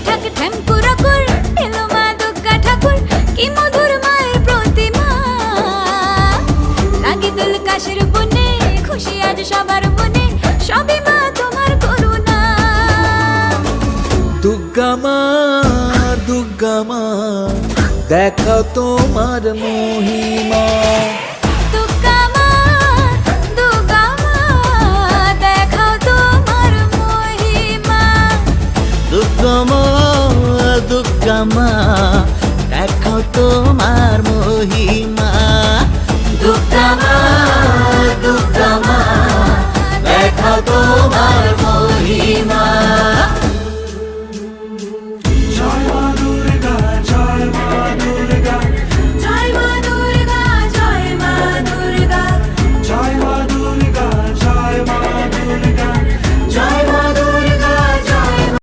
ঠাক ঠেমকুরাকুর এলো মা দুর্গা ঠাকুর কি মধুর মায়ের প্রতিমা লাগে দুল কাশের বনে খুশি আজ সবার মনে সবই মা তোমার করুণা দুর্গা মা দেখাও তোমার মহিমা দুর্গা মা দেখাও তোমার মহিমা দুর্গা মা দেখাও তোমার মহিমা দুর্গা মা দেখাও তোমার মহিমা